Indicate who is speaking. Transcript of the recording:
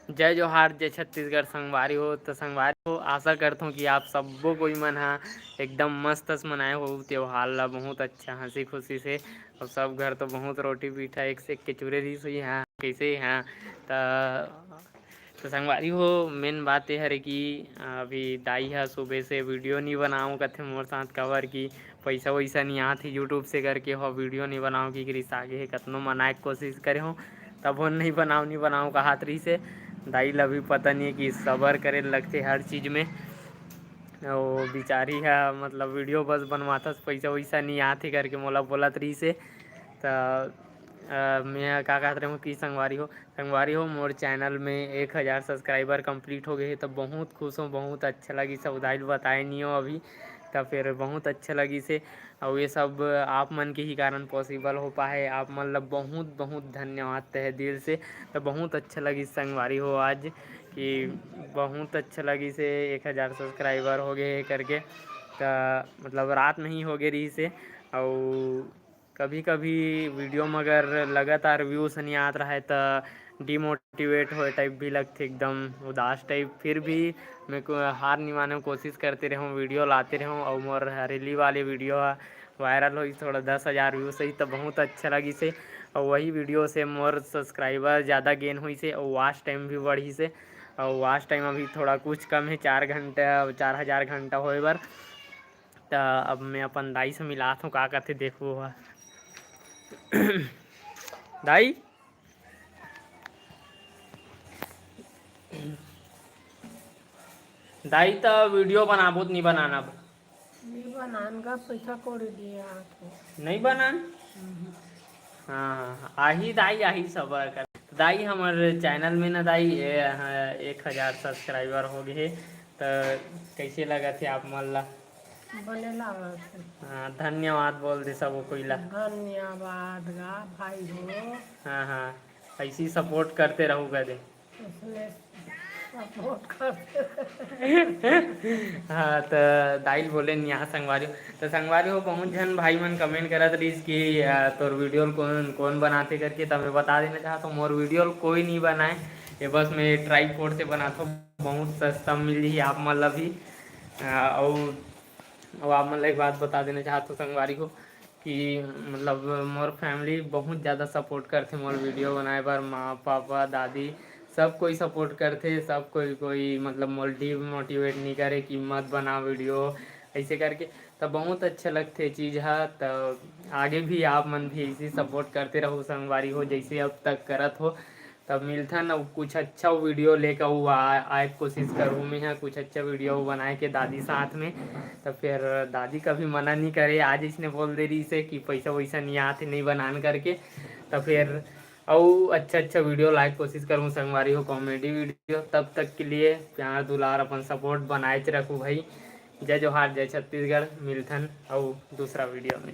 Speaker 1: जय जोहार, जय छत्तीसगढ़ संगवारी हो। तो संगवारी हो, आशा करता हूँ कि आप सबो कोई मन हा एकदम मस्त मनाए हो त्योहार ला बहुत अच्छा हंसी खुशी से। और सब घर तो बहुत रोटी पीठा एक से एक के चूरे रही हुई हैं कैसे हैं। तो संगवारी हो, मेन बात ये है कि अभी दाई है सुबह से वीडियो नहीं बनाऊँ कथे मोर साथ कवर की पैसा वैसा नहीं आती यूट्यूब से करके हो वीडियो नहीं बनाऊँ कि रिस आगे है कतनो मनाए के कोशिश करे हो तब वो नहीं बनाऊँ कहा रही से। दाई ला भी पता नहीं है कि सबर करे लगते हर चीज़ में। वो बेचारी है मतलब वीडियो बस बनवाता पैसा वैसा नहीं आते करके मोला बोलत रही से। तो मैं का कहते रहूँ कि संगवारी हो मोर चैनल में 1000 सब्सक्राइबर कंप्लीट हो गए है। तो बहुत खुश हूँ, बहुत अच्छा लगी सब दाई बताए नहीं हो अभी। तो फिर बहुत अच्छा लगी से। और ये सब आप मन के ही कारण पॉसिबल हो पाए। आप मतलब बहुत बहुत धन्यवाद तहे दिल से। तो बहुत अच्छा लगी संगवारी हो आज कि बहुत अच्छा लगी से 1000 सब्सक्राइबर हो गए करके। तो मतलब रात नहीं हो गई रही से। और कभी कभी वीडियो में अगर लगातार व्यूज़ नहीं आत रहा है तो डिमोटिवेट हो टाइप भी लगते एकदम उदास टाइप। फिर भी मैं को हार नहीं माने कोशिश करते रहूँ वीडियो लाते रहूँ। और मोर हरेली वाले वीडियो वायरल हुई थोड़ा 10,000 व्यूज सही तो बहुत अच्छा लगी से। और वही वीडियो से मोर सब्सक्राइबर ज़्यादा गेन हुई से और वॉच टाइम भी बढ़ी से। और वॉच टाइम अभी थोड़ा कुछ कम है 4 घंटा 4000 घंटा होए बर। तो अब मैं अपन दाई से मिलात हूँ का कहते देखो दाई दाई तो वीडियो बनाबो नहीं बनाना
Speaker 2: नहीं बनान का पैसा कौड़ी दिए आके
Speaker 1: नहीं बनान। हाँ आही दाई आही सबर कर दाई हमारे चैनल में ना दाई 1000 सब्सक्राइबर हो गए। तो कैसे लगा थे आप मन ला?
Speaker 2: बनेला आके
Speaker 1: हाँ धन्यवाद बोल दे सब कोई ला।
Speaker 2: धन्यवाद गा भाई हो।
Speaker 1: हाँ हाँ ऐसी सपोर्ट करते रहूँगा दे।
Speaker 2: इसलिए सपोर्ट करते
Speaker 1: हाँ तो दाइल बोले यहाँ संगवारी हो। तो संगवारी हो बहुत जन भाई मन कमेंट करत रही कि तोर वीडियो कौन कौन बनाते करके। तब मैं बता देना चाहता हूँ मोर वीडियो कोई नहीं बनाए। ये बस मैं ट्राईपोड से बनाता हूँ बहुत सस्ता मिल रही आप मतलब भी। और आप मतलब एक बात बता देना चाहता हूँ संगवारी को कि मतलब मोर फैमिली बहुत ज़्यादा सपोर्ट करते मोर वीडियो बनाए पर माँ पापा दादी सब कोई सपोर्ट करते। सब कोई मतलब मोटिवेट नहीं करे कि मत बना वीडियो ऐसे करके। तो बहुत अच्छा लगते चीज़ है। तो आगे भी आप मन भी इसी सपोर्ट करते रहो संगवारी हो जैसे अब तक करत हो। तब मिलता ना कुछ अच्छा वीडियो लेकर वो आए कोशिश करूँ मैं यहाँ कुछ अच्छा वीडियो बनाए के दादी साथ में। तो फिर दादी कभी मना नहीं करे आज इसने बोल दे रही से कि पैसा वैसा नहीं आते नहीं बनान करके। तो फिर और अच्छा वीडियो लाइक कोशिश करूँ संगवारी हो कॉमेडी वीडियो। तब तक के लिए प्यार दुलार अपन सपोर्ट बनाए रखूँ भाई। जय जोहार, जय छत्तीसगढ़। मिलथन और दूसरा वीडियो में।